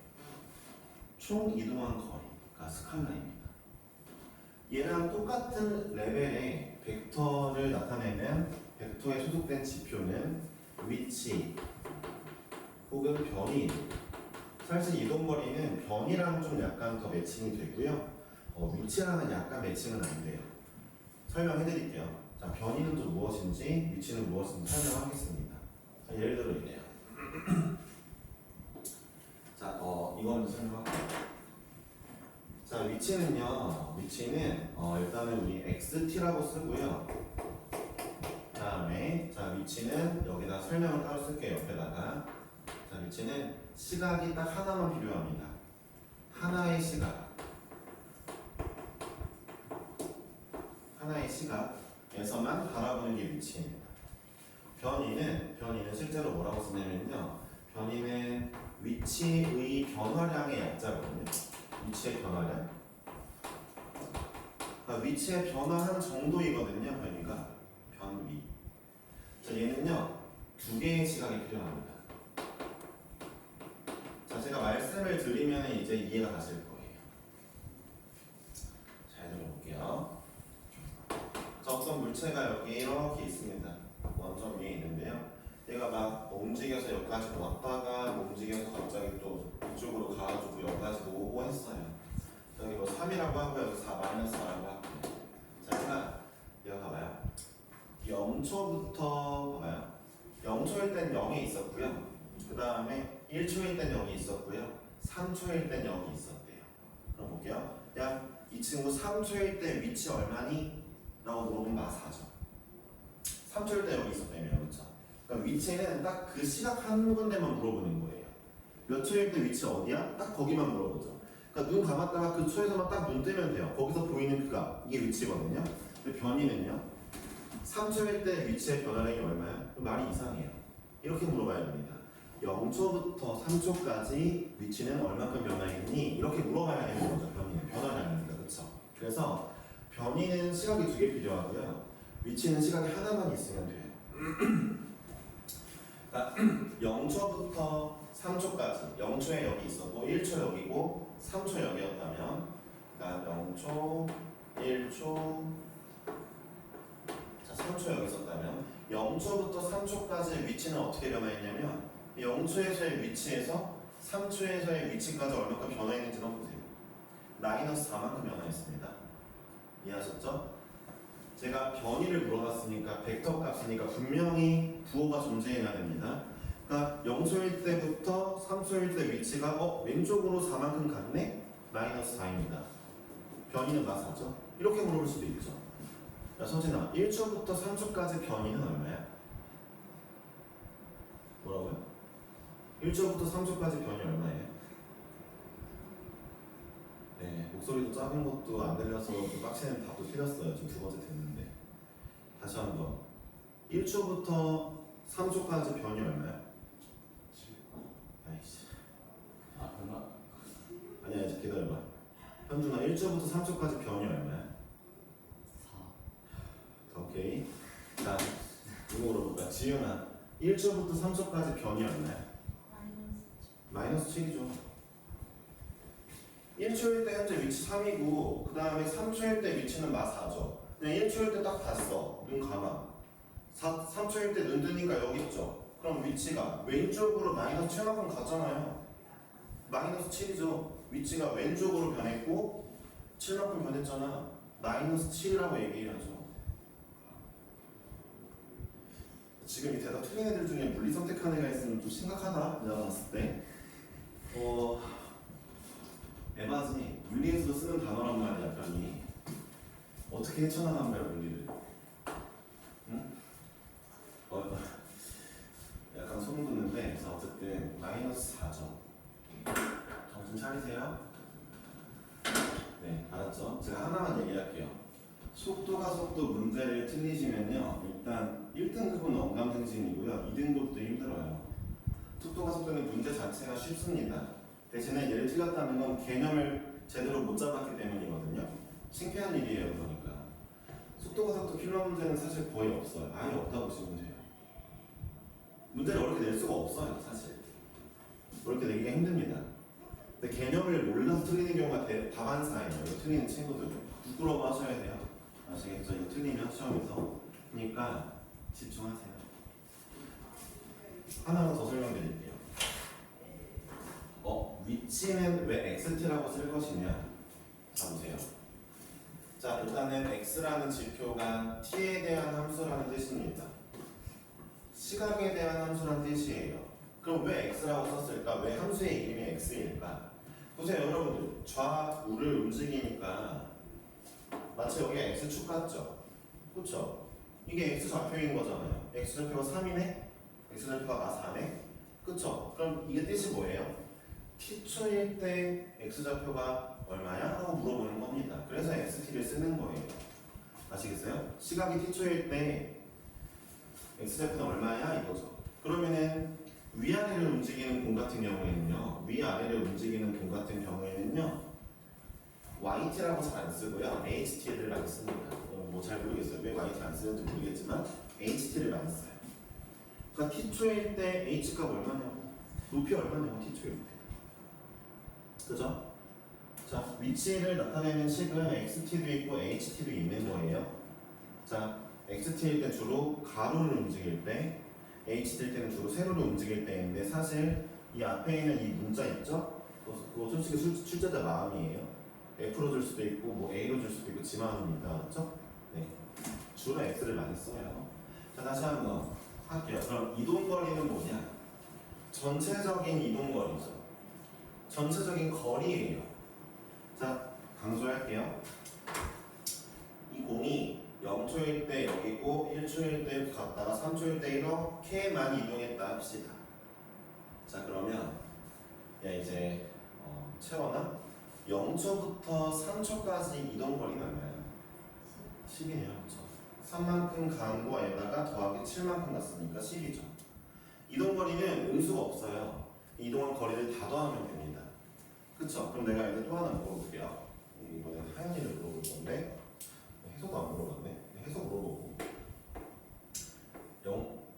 Speaker 1: 총 이동한 거리가 스칼라입니다. 얘랑 똑같은 레벨의 벡터를 나타내면 벡터에 소속된 지표는 위치 혹은 변이. 사실 이동거리는 변이랑 좀 약간 더 매칭이 되고요. 위치랑은 약간 매칭은 안 돼요. 설명해드릴게요. 자, 변이는 또 무엇인지, 위치는 무엇인지 설명하겠습니다. 자, 예를 들어 이래요. 자, 이거는 설명할게요. 자, 위치는 일단은 우리 xt라고 쓰고요. 다음에 자, 위치는 여기다 설명을 따로 쓸게요. 옆에다가. 자, 위치는 시각이 딱 하나만 필요합니다. 하나의 시각에서만 바라보는 게 위치입니다. 변이는 실제로 뭐라고 쓰냐면요. 변이는 위치의 변화량의 약자거든요. 위치의 변화량. 그러니까 위치의 변화한 정도이거든요. 변이가. 변위. 자, 얘는요. 두 개의 시각이 필요합니다. 자, 제가 말씀을 드리면 이제 이해가 가실 거예요. 잘 들어볼게요. 적선 물체가 여기 이렇게 있습니다. 원점 위에 있는데요. 얘가 막 움직여서 여기까지 왔다가 움직여서 갑자기 또 이쪽으로 가가지고 여기까지도 오고 했어요. 여기 뭐 3이라고 하고 여기 4 마이너스 4라고 하고. 자, 제가 여기 봐봐요. 0초부터 봐봐요. 0초일 땐 0이 있었고요. 그 다음에 1초일 땐 0이 있었고요. 3초일 땐 0이 있었대요. 그럼 볼게요. 야, 이 친구 3초일 때 위치 얼마니? 라고 물어보면 마사죠. 3초일 때 0이 있었다며, 그렇죠? 그러니까 위치는 딱 그 시각 한 군데만 물어보는 거예요. 몇 초일 때 위치 어디야? 딱 거기만 물어보죠. 그러니까 눈 감았다가 그 초에서만 딱 눈 뜨면 돼요. 거기서 보이는 그가 이게 위치거든요. 근데 변이는요. 3초일 때 위치의 변화량이 얼마야? 말이 이상해요. 이렇게 물어봐야 됩니다. 0초부터 3초까지 위치는 얼마큼 변화했니? 이렇게 물어봐야 되는 거죠. 변이는 변화량입니다. 그렇죠? 그래서 변이는 시각이 2개 필요하고요. 위치는 시각이 하나만 있으면 돼요. 그러니까 0초부터 3초까지 0초에 여기 있었고 1초 여기고 3초 여기였다면 그러니까 0초, 1초, 자 3초 여기 있었다면 0초부터 3초까지의 위치는 어떻게 변화했냐면 0초에서의 위치에서 3초에서의 위치까지 얼마큼 변화했는지 한번 보세요. 마이너스 4만큼 변화했습니다. 이해하셨죠? 제가 변이를 물어봤으니까 벡터 값이니까 분명히 부호가 존재해야 됩니다. 그러니까 0초일 때부터 3초일 때 위치가 왼쪽으로 4만큼 갔네? 마이너스 4입니다. 변이는 마사죠? 이렇게 물어볼 수도 있죠. 야 서진아, 1초부터 3초까지 변이는 얼마야? 뭐라고요? 1초부터 3초까지 변이 얼마예요? 네, 목소리도 작은 것도 안 들려서 좀 빡치는 답도 틀렸어요. 지금 2번째 됐는데. 다시 한번. 1초부터 3초까지 변이 얼마야? 아이씨. 아니야, 이제 기다려봐. 현준아, 1초부터 3초까지 변이 얼마야? 4. 오케이. 자, 누구 물어볼까? 지윤아, 1초부터 3초까지 변이 얼마야? 마이너스 7이죠. 1초일 때 현재 위치 3이고 그 다음에 3초일 때 위치는 마4죠. 그냥 1초일 때 딱 봤어. 눈 감아. 3초일 때 눈 뜨니까 여기 있죠. 그럼 위치가 왼쪽으로 마이너스 7만큼 갔잖아요. 마이너스 7이죠. 위치가 왼쪽으로 변했고 7만큼 변했잖아. 마이너스 7이라고 얘기해야죠. 지금 이 대답 틀린 애들 중에 물리 선택한 애가 있으면 좀 심각하다. 내가 봤을 때. 에바지 물리에서 쓰는 단어란 말이야. 변이 어떻게 헤쳐나가는 거야 물리를? 응? 약간 소름 돋는데 그래서 어쨌든 마이너스 4죠. 정신 차리세요. 네, 알았죠? 제가 하나만 얘기할게요. 속도가 속도 문제를 틀리시면요 일단 1등급은 언감생심이고요 2등급도 힘들어요. 속도가 속도는 문제 자체가 쉽습니다. 대신에 얘를 틀렸다는 건 개념을 제대로 못 잡았기 때문이거든요. 창피한 일이에요. 그러니까 속도가 속도 필요한 문제는 사실 거의 없어요. 아예 없다고 보시면 돼요. 문제를 어렵게 낼 수가 없어요. 사실 어렵게 내기가 힘듭니다. 근데 개념을 몰라서 틀리는 경우가 다반사예요. 이거 틀리는 친구들 부끄러워 하셔야 돼요. 아시겠죠? 이거 틀리면 시험에서. 그러니까 집중하세요. 하나만 더 설명드릴게요. 위치는 왜 xt라고 쓸 것이냐? 자 보세요. 자 일단은 x라는 지표가 t에 대한 함수라는 뜻입니다. 시각에 대한 함수라는 뜻이에요. 그럼 왜 x라고 썼을까? 왜 함수의 이름이 x일까? 보세요 여러분들, 좌우를 움직이니까 마치 여기가 x축 같죠? 그렇죠? 이게 x좌표인 거잖아요. x좌표가 3이네? x좌표가 4네? 그렇죠? 그럼 이게 뜻이 뭐예요? t초일 때 x좌표가 얼마야? 라고 물어보는 겁니다. 그래서 xt를 쓰는 거예요. 아시겠어요? 시각이 t초일 때 x좌표는 얼마야? 이거죠. 그러면은 위아래를 움직이는 공 같은 경우에는요, 위아래를 움직이는 공 같은 경우에는요, yt라고 잘 안 쓰고요, ht를 많이 씁니다. 뭐 잘 모르겠어요. 왜 yt 안 쓰는지 모르겠지만 ht를 많이 써요. 그러니까 t초일 때 h값 얼마냐고, 높이 얼마냐고, t초일 때. 그죠? 자, 위치를 나타내는 식은 xt도 있고 ht도 있는 거예요. 자, xt일 때 주로 가로를 움직일 때, ht일 때는 주로 세로를 움직일 때인데 사실 이 앞에 있는 이 문자 있죠? 그거 솔직히 출제자 마음이에요. f로 줄 수도 있고 뭐 a로 줄 수도 있고 지 마음입니다. 그렇죠? 네. 주로 x를 많이 써요. 자, 다시 한번 할게요. 그럼 이동거리는 뭐냐? 전체적인 이동거리죠. 전체적인 거리예요. 자, 강조할게요. 이 공이 0초일 때 여기고 1초일 때 갔다가 3초일 때 이렇게만 이동했다 합시다. 자, 그러면 야 이제 채원아 0초부터 3초까지 이동거리는 얼마야? 10이네요. 그렇죠? 3만큼 간 거에다가 더하기 7만큼 갔으니까 10이죠. 이동거리는 음수가 없어요. 이동한 거리를 다 더하면 됩니다. 그쵸? 그럼 내가 이제 또 하나 물어볼게요. 이번엔 하연이를 물어볼 건데 해석도 안 물어봤네. 해석 물어보고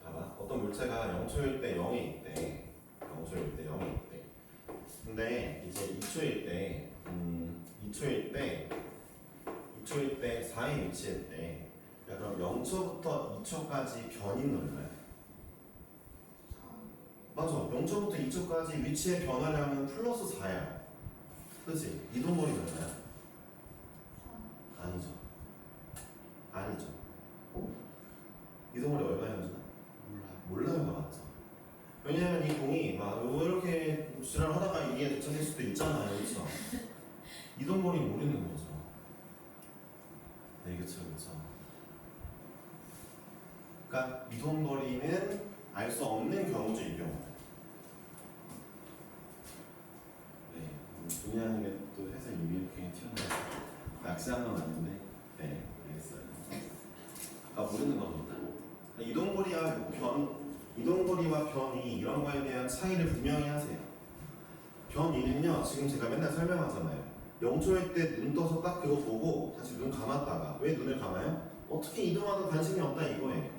Speaker 1: 봐봐. 어떤 물체가 0초일 때 0이 있대. 0초일 때 0이 있대. 근데 이제 2초일 때 2초일 때 4에 위치했대. 야, 그럼 0초부터 2초까지 변인 얼마야? 맞아. 0초부터 2초까지 위치의 변화량은 플러스 4야. 그치? 이동거리 얼마야? 아니죠. 아니죠. 이동거리 얼마였나? 몰라요. 맞죠? 왜냐면 이 공이 막 이렇게 지랄하다가 이게 도착할 수도 있잖아요. 그렇죠? 이동거리 모르는 거죠. 네, 그렇죠. 그러니까 이동거리는 알 수 없는 경우죠. 이 경우. 네, 분야하는 게 또 해서 이렇게 튀어나와서 낚시한 건 아닌데, 네, 알겠어요. 아까 모르는 겁니다. 이동거리와 변이 이런 거에 대한 차이를 분명히 하세요. 변이는요, 지금 제가 맨날 설명하잖아요. 0초일 때 눈 떠서 딱 그거 보고 다시 눈 감았다가 왜 눈을 감아요? 어떻게 이동하든 관심이 없다 이거예요.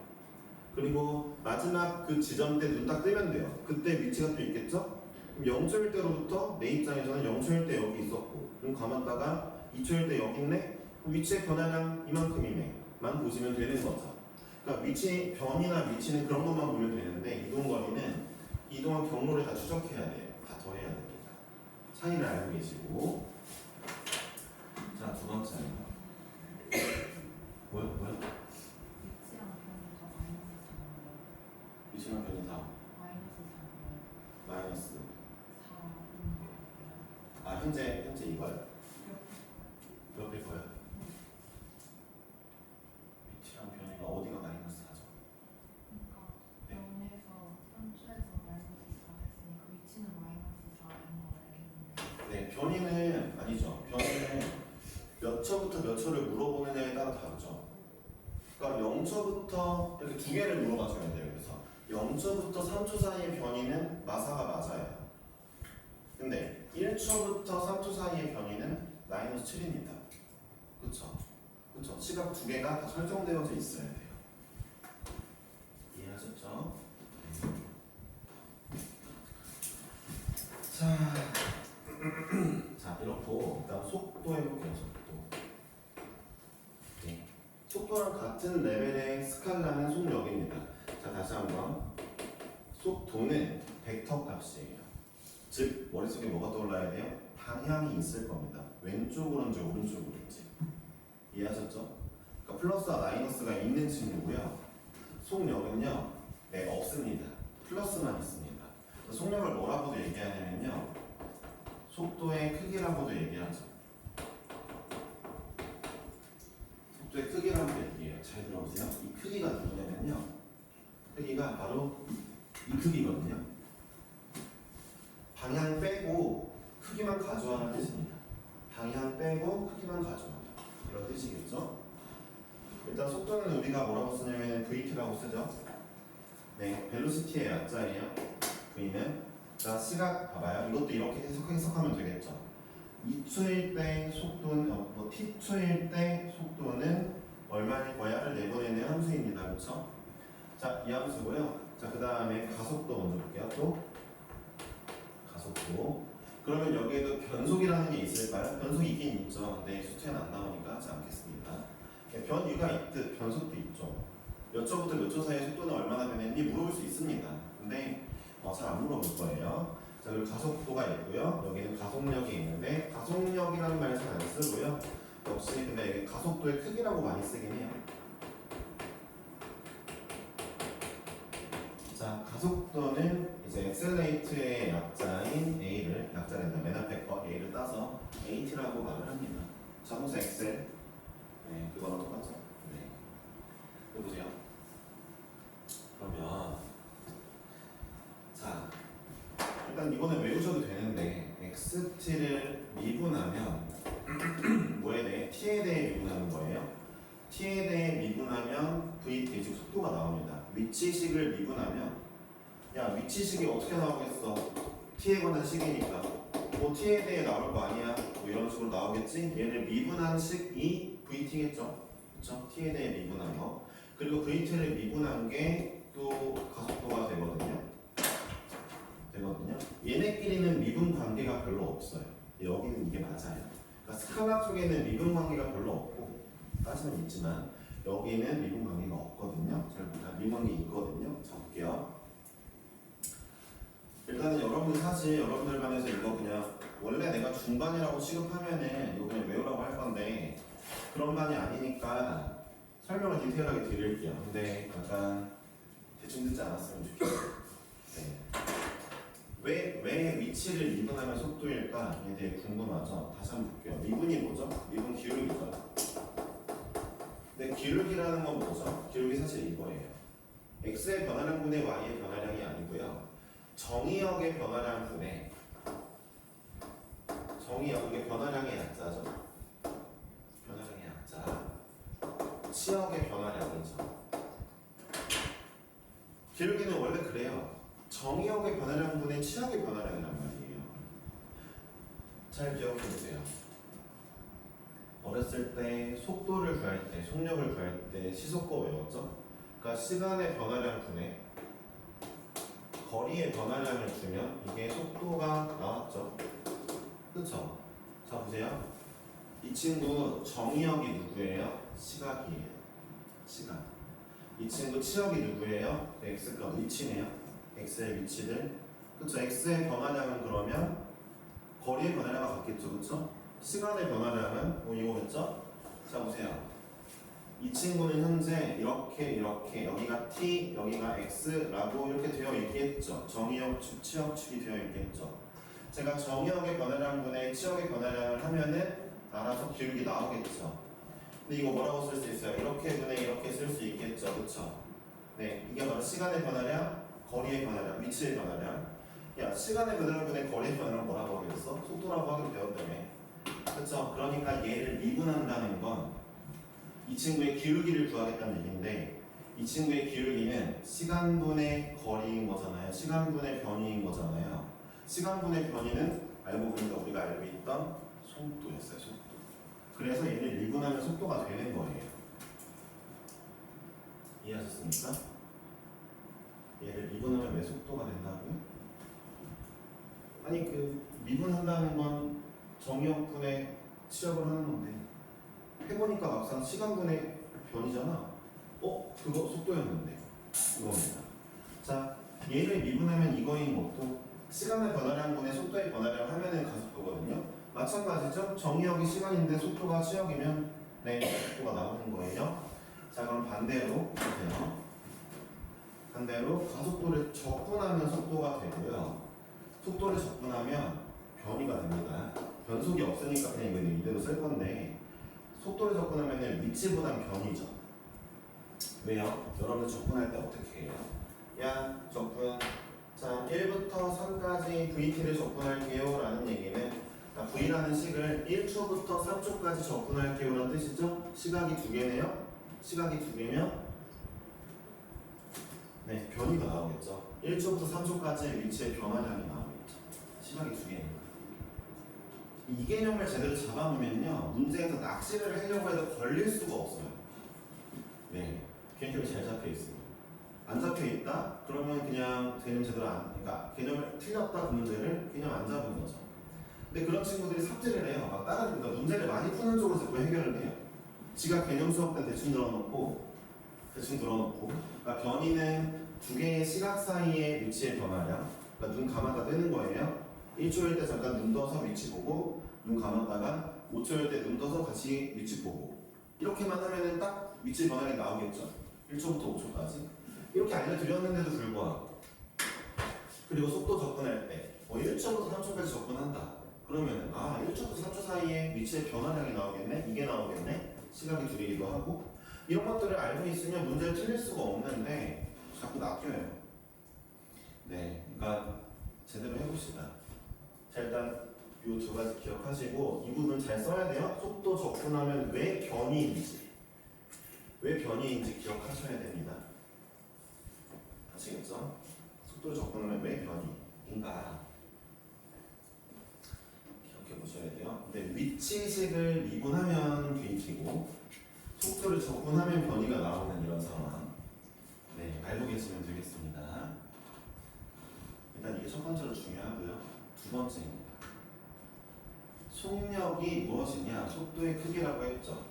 Speaker 1: 그리고 마지막 그 지점 때 눈 딱 뜨면 돼요. 그때 위치가 또 있겠죠? 그럼 0초일 때로부터 내 입장에서는 0초일 때 여기 있었고 눈 감았다가 2초일 때 여기 있네? 그럼 위치의 변화량 이만큼이네 만 보시면 되는 거죠. 그러니까 위치, 변이나 위치는 그런 것만 보면 되는데 이동거리는 이동한 경로를 다 추적해야 돼요. 다 더해야 됩니다. 차이를 알고 계시고 자, 두 번째는 뭐야? 위치랑 변이 다 마이너스 현재 이거요? 옆에 거요? 위치랑 변이가 어디가 마이너스 4죠? 네.
Speaker 2: 0에서 3초에서 마이너스 4 했으니까 위치는 마이너스 4인 거 알겠는데.
Speaker 1: 네, 변이는 아니죠. 변이는 몇 초부터 몇 초를 물어보느냐에 따라 다르죠. 그러니까 0초부터 이렇게 두 개를 물어봐줘야 돼요. 그래서 0초부터 3초 사이의 변이는 마사가 맞아요. 근데 1초부터 3초 사이의 변이는 마이너스 7입니다. 그쵸? 시각 두 개가 다 설정되어져 있어야 돼요. 이해하셨죠? 자, 이렇고 그다음 속도 해볼게요. 네. 속도랑 같은 레벨의 스칼라는 속력입니다. 자, 다시 한번 속도는 벡터 값이에요. 즉 머릿속에 뭐가 떠올라야 돼요? 방향이 있을 겁니다. 왼쪽으로인지 오른쪽으로인지. 이해하셨죠? 그러니까 플러스와 마이너스가 있는 친구고요. 속력은요, 네, 없습니다. 플러스만 있습니다. 속력을 뭐라고도 얘기하냐면요, 속도의 크기라고도 얘기하죠. 속도의 크기라고 얘기해요. 잘 들어보세요. 이 크기가 누구냐면요, 크기가 바로 이 크기거든요. 방향 빼고 크기만 가져와라는 뜻입니다. 방향 빼고 크기만 가져와라. 이런 뜻이겠죠? 일단 속도는 우리가 뭐라고 쓰냐면 vt라고 쓰죠. 네, 벨로시티의 약자예요. v는. 자, 시각 봐봐요. 이것도 이렇게 해석하면 되겠죠. 2초일 때 속도는 t초일 때 속도는 얼마일 거야를 내보내는 함수입니다. 그렇죠? 자, 이 함수고요. 자, 그 다음에 가속도 먼저 볼게요. 또 가속도. 그러면 여기에도 변속이라는 게 있을까요? 변속이 있긴 있죠. 근데 수트에는 안 나오니까 하지 않겠습니다. 변유가 있듯 변속도 있죠. 몇 초부터 몇 초 사이에 속도는 얼마나 변했니 물어볼 수 있습니다. 근데 잘 안 물어볼 거예요. 자, 그리고 가속도가 있고요. 여기는 가속력이 있는데 가속력이라는 말 잘 안 쓰고요. 역시 근데 여기 가속도의 크기라고 많이 쓰긴 해요. 자, 가속도는 이제 엑셀레이트의 약자인 A를 약자된다. 맨 앞에 거 A를 따서 AT라고 말을 합니다. 자동차 엑셀. 네, 그거랑 똑같죠. 네. 이거 보세요. 그러면 자, 일단 이거는 외우셔도 되는데 XT를 미분하면 뭐에 대해? T에 대해 미분하는 거예요. T에 대해 미분하면 VT 즉 속도가 나옵니다. 위치식을 미분하면 야 위치식이 어떻게 나오겠어? T에 관한 식이니까 뭐 T에 대해 나올 거 아니야? 뭐 이런 식으로 나오겠지? 얘를 미분한 식이 VT겠죠? 그쵸? T에 대해 미분한 거 그리고 VT를 미분한 게 또 가속도가 되거든요. 얘네끼리는 미분 관계가 별로 없어요. 여기는 이게 맞아요. 그러니까 스칼라 쪽에는 미분 관계가 별로 없고 따지면 있지만 여기는 미분 관계가 없거든요. 잘 보자. 미분 관계 있거든요. 자 볼게요. 일단은 여러분들 사실 여러분들 반에서 이거 그냥 원래 내가 중반이라고 취급하면은 이거 그냥 외우라고 할 건데 그런 반이 아니니까 설명을 디테일하게 드릴게요. 근데 약간 대충 듣지 않았으면 좋겠어요. 네. 왜 위치를 미분하면 속도일까에 대해 궁금하죠? 다시 한번 볼게요. 미분이 뭐죠? 미분 기울기죠. 근데 기울기라는 건 뭐죠? 기울기 사실 이거예요. x의 변화량분의 y의 변화량이 아니고요. 정의역의 변화량분의 정의역의 변화량의 약자죠. 변화량의 약자. 치역의 변화량이죠. 기울기는 원래 그래요. 정의역의 변화량분의 치역의 변화량이란 말이에요. 잘 기억해 보세요. 어렸을 때 속도를 구할 때, 속력을 구할 때 시속도 외웠죠? 그러니까 시간의 변화량분의 거리의 변화량을 주면 이게 속도가 나왔죠. 그쵸? 자 보세요. 이 친구 정의역이 누구예요? 시각이에요. 시각. 이 친구 치역이 누구예요? x가 위치네요. x의 위치들. 그쵸? x의 변화량은 그러면 거리의 변화량과 같겠죠. 그쵸? 시간의 변화량은 뭐 이거겠죠? 자 보세요. 이 친구는 현재 이렇게 여기가 t, 여기가 x라고 이렇게 되어 있겠죠. 정의역 축, 치역 축이 되어 있겠죠. 제가 정의역의 변화량분의 치역의 변화량을 하면은 알아서 기울기 나오겠죠. 근데 이거 뭐라고 쓸 수 있어요? 이렇게 분의 이렇게 쓸 수 있겠죠. 그쵸? 네, 이게 바로 시간의 변화량, 거리의 변화량, 위치의 변화량. 야, 시간의 변화량분의 거리의 변화량 뭐라고 하겠어? 속도라고 하기로 배웠다며. 그쵸? 그러니까 얘를 미분한다는 건 이 친구의 기울기를 구하겠다는 얘기인데 이 친구의 기울기는 시간분의 거리인 거잖아요. 시간분의 변이인 거잖아요. 시간분의 변이는 알고 보니까 우리가 알고 있던 속도였어요. 속도. 그래서 얘를 미분하면 속도가 되는 거예요. 이해하셨습니까? 얘를 미분하면 왜 속도가 된다고요? 아니 그 미분한다는 건 정의역분의 치역을 하는 건데 해보니까 막상 시간분의 변이잖아. 그거 속도였는데 이겁니다. 자, 얘를 미분하면 이거인 것도 시간의 변화량분의 속도의 변화량을 하면은 가속도거든요. 마찬가지죠. 정의역이 시간인데 속도가 치역이면 네, 속도가 나오는 거예요. 자, 그럼 반대로 보세요. 반대로 가속도를 적분하면 속도가 되고요. 속도를 적분하면 변이가 됩니다. 변속이 없으니까 그냥 이거 이대로 쓸 건데 속도를 접근하면 위치보단 변이죠. 왜요? 여러분들 접근할 때 어떻게 해요? 야, 접근. 자, 1부터 3까지 VT를 접근할게요 라는 얘기는 V라는 식을 1초부터 3초까지 접근할게요 라는 뜻이죠? 시각이 두 개네요? 시각이 두 개면 네, 변이가 나오겠죠. 1초부터 3초까지 위치의 변화량이 나오겠죠. 시각이 두 개니까. 이 개념을 제대로 잡아놓으면요 문제에서 낚시를 하려고 해도 걸릴 수가 없어요. 네, 개념이 잘 잡혀 있습니다. 안 잡혀 있다? 그러면 그냥 개념 제대로 그러니까 개념을 틀렸다 그 문제를 개념 안 잡은 거죠. 근데 그런 친구들이 삽질을 해요. 막 다른 그러니까 문제를 많이 푸는 쪽으로 자꾸 해결을 해요. 지가 개념 수업 때 대충 들어놓고 그러니까 변이는 두 개의 시각 사이의 위치의 변화량. 그러니까 눈 감았다 뜨는 거예요. 1초일 때 잠깐 눈 떠서 위치 보고 눈 감았다가 5초일 때 눈 떠서 다시 위치 보고 이렇게만 하면은 딱 위치 변화량이 나오겠죠. 1초부터 5초까지 이렇게 알려드렸는데도 불구하고 그리고 속도 접근할 때 1초부터 3초까지 접근한다. 그러면 1초부터 3초 사이에 위치의 변화량이 나오겠네? 이게 나오겠네? 시각이 둘이기도 하고 이런 것들을 알고 있으면 문제를 틀릴 수가 없는데 자꾸 낚여요. 네, 그러니까 제대로 해봅시다. 자, 일단 이 두 가지 기억하시고 이 부분 잘 써야 돼요. 속도 접근하면 왜 변이인지 기억하셔야 됩니다. 아시겠죠? 속도를 접근하면 왜 변이인가 기억해 보셔야 돼요. 근데 위치식을 미분하면 VT고 속도를 접근하면 변이가 나오는 이런 상황. 네, 알고 계시면 되겠습니다. 일단 이게 첫 번째로 중요하고요. 두 번째입니다. 속력이 무엇이냐? 속도의 크기라고 했죠.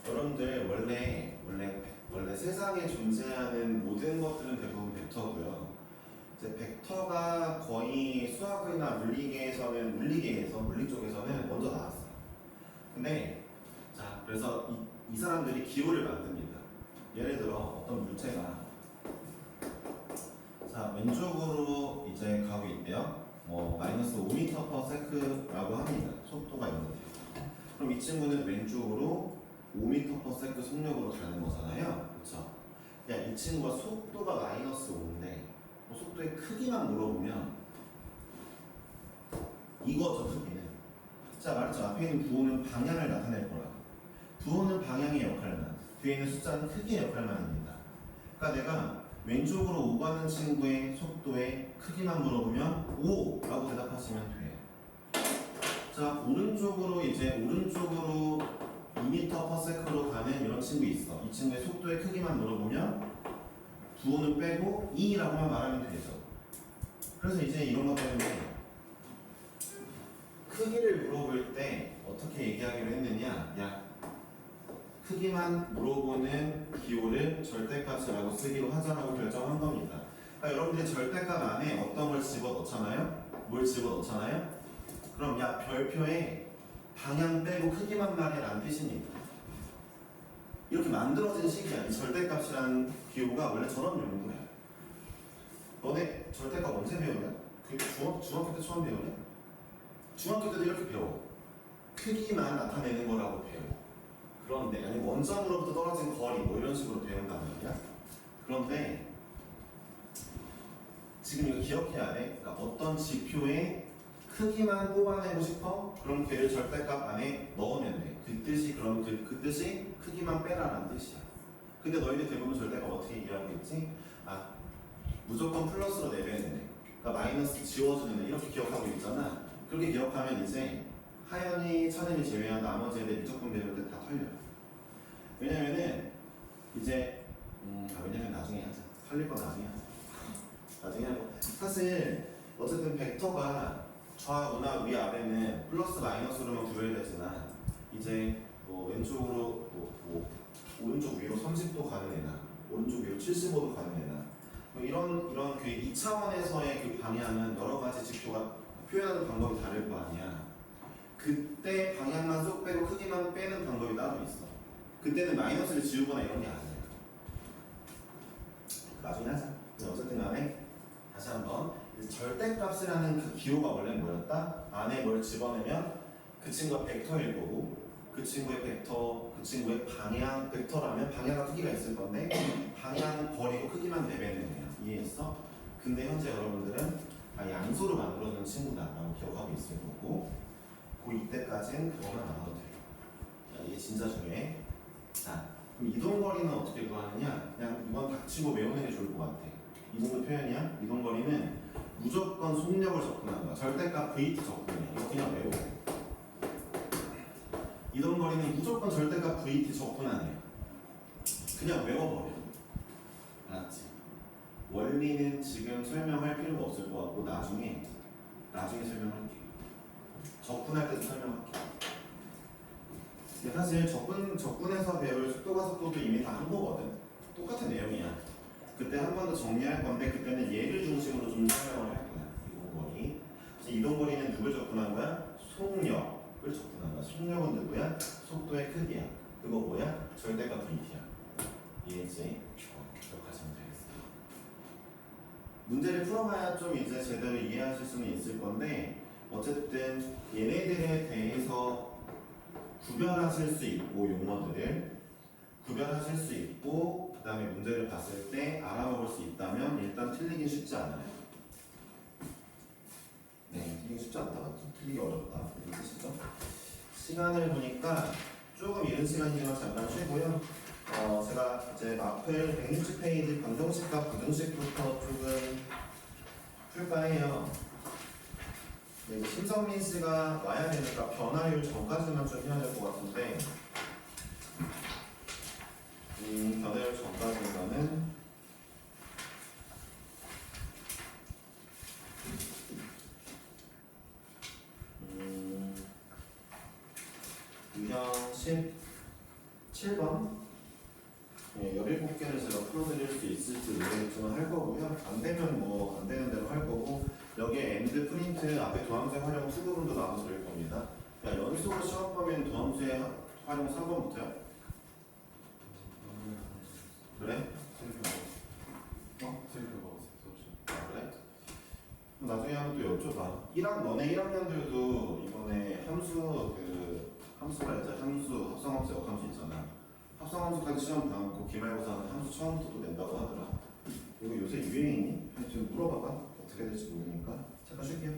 Speaker 1: 여러분들 원래 세상에 존재하는 모든 것들은 대부분 벡터고요. 이제 벡터가 거의 수학이나 물리 쪽에서는 먼저 나왔어요. 근데 자, 그래서 이 사람들이 기호를 만듭니다. 예를 들어 어떤 물체가 자 왼쪽으로 이제 가고 있대요. 마이너스 5m/s라고 합니다. 속도가 있는데 그럼 이 친구는 왼쪽으로 5m/s 속력으로 가는 거잖아요. 그렇죠? 이 친구가 속도가 마이너스 5인데 속도의 크기만 물어보면 이거죠. 크기는 자 말했죠. 앞에 있는 부호는 방향을 나타낼 거라고. 부호는 방향의 역할만, 뒤에 있는 숫자는 크기의 역할만 합니다. 그러니까 내가 왼쪽으로 5 가는 친구의 속도의 크기만 물어보면 5라고 대답하시면 돼요. 자 오른쪽으로 2m/s로 가는 이런 친구 있어. 이 친구의 속도의 크기만 물어보면 부호는 빼고 2라고만 말하면 되죠. 그래서 이제 이런 것 때문에 크기를 물어볼 때 어떻게 얘기하기로 했느냐? 크기만 물어보는 기호를 절대값이라고 쓰기로 하자라고 결정한 겁니다. 그러니까 여러분들이 절대값 안에 어떤 걸 집어넣잖아요? 뭘 집어넣잖아요? 그럼 별표에 방향 빼고 크기만 말해라는 뜻입니다. 이렇게 만들어진 식이야. 이 절대값이라는 기호가 원래 저런 용도야. 너네 절대값 언제 배우냐? 중학교 때 처음 배우냐? 중학교 때도 이렇게 배워. 크기만 나타내는 거라고 배워. 그런데 아니 원점으로부터 떨어진 거리 이런 식으로 배운단 말이야. 그런데 지금 이거 기억해야 돼. 그러니까 어떤 지표의 크기만 뽑아내고 싶어? 그럼 걔를 절대값 안에 넣으면 돼. 그 뜻이 크기만 빼라라는 뜻이야. 근데 너희들 대부분 절대값 어떻게 이해하겠지? 무조건 플러스로 내배는 애. 그러니까 마이너스 지워주는 애 이렇게 기억하고 있잖아. 그렇게 기억하면 이제 하연이, 천연이 제외한 나머지 애들 무조건 배울 때 다 털려요. 왜냐면은 이제 왜냐면 나중에 하자. 털릴 건 나중에 하자. 나중에 하고 사실 어쨌든 벡터가 좌우나 위아래는 플러스 마이너스로만 구별되지만 이제 왼쪽으로 오른쪽 위로 30도 가는 애나 오른쪽 위로 75도 가는 애나 이런 그 2차원에서의 그 방향은 여러 가지 지표가 표현하는 방법이 다를 거 아니야. 그때 방향만 쏙 빼고 크기만 빼는 방법이 따로 있어. 그때는 마이너스를 지우거나 이런 게 아니에요. 나중에 하자. 어쨌든 간에 다시 한번 절대값이라는 그 기호가 원래 뭐였다? 안에 뭘 집어내면 그 친구가 벡터일 거고 그 친구의 방향, 벡터라면 방향과 크기가 있을 건데 방향 버리고 크기만 내배는 거야. 이해했어? 근데 현재 여러분들은 양수로 만들어진 친구다라고 기억하고 있을 거고 이때까지는 그거만 알아도 돼요. 이게 진짜 중요해. 자, 그럼 이동거리는 어떻게 구하느냐? 그냥 이건 닥치고 외우는 게 좋을 것 같아. 이 정도 표현이야? 이동거리는 무조건 속력을 접근하는 거야. 절대값 VT 접근해. 이거 그냥 외워. 이동거리는 무조건 절대값 VT 접근하네. 그냥 외워버려. 알았지? 원리는 지금 설명할 필요가 없을 것 같고 나중에 설명할게. 적분할 때도 설명할게. 근데 사실 적분해서 배울 속도가 속도도 이미 다 한 거거든. 똑같은 내용이야. 그때 한 번 더 정리할 건데 그때는 얘를 중심으로 좀 설명을 할 거야. 이동거리. 이동거리는 누굴 적분한 거야? 속력을 적분한 거야. 속력은 누구야? 속도의 크기야. 그거 뭐야? 절대값 VT야. 이해했지? 기억하시면 되겠어. 문제를 풀어봐야 좀 이제 제대로 이해하실 수는 있을 건데 어쨌든 얘네들에 대해서 구별하실 수 있고 용어들을 구별하실 수 있고 그 다음에 문제를 봤을 때 알아먹을 수 있다면 일단 틀리긴 쉽지 않아요. 네, 틀리기 쉽지 않다. 틀리기 어렵다. 이렇게 뜻이죠. 시간을 보니까 조금 이른 시간이지만 잠깐 쉬고요. 제가 이제 마플 160페이지 방정식과 부등식부터 조금 풀까 해요. 네, 심성민 씨가 와야 되니까 변화율 전까지만 좀 해야 될 것 같은데 변화율 전까지는 유형 17번 17개를 제가 풀어드릴 수 있을지 모르겠지만 할 거고요. 안 되면 뭐 안 되는 대로 할 거고 여기에 엔드 프린트 앞에 도함수의 활용 투부분도 나눠서 드릴 겁니다. 야, 연속으로 시험 보면 도함수의 활용 3번부터요? 그래? 그래? 그럼 나중에 한번 또 여쭤봐. 너네 1학년들도 이번에 함수가 이제 함수, 합성함수, 역함수 있잖아. 합성함수까지 시험 봐놓고 기말고사는 함수 처음부터 또 낸다고 하더라. 이거 요새 유행이니? 지금 물어봐봐. 어떻게 될지 모르니까. 잠깐 쉴게요.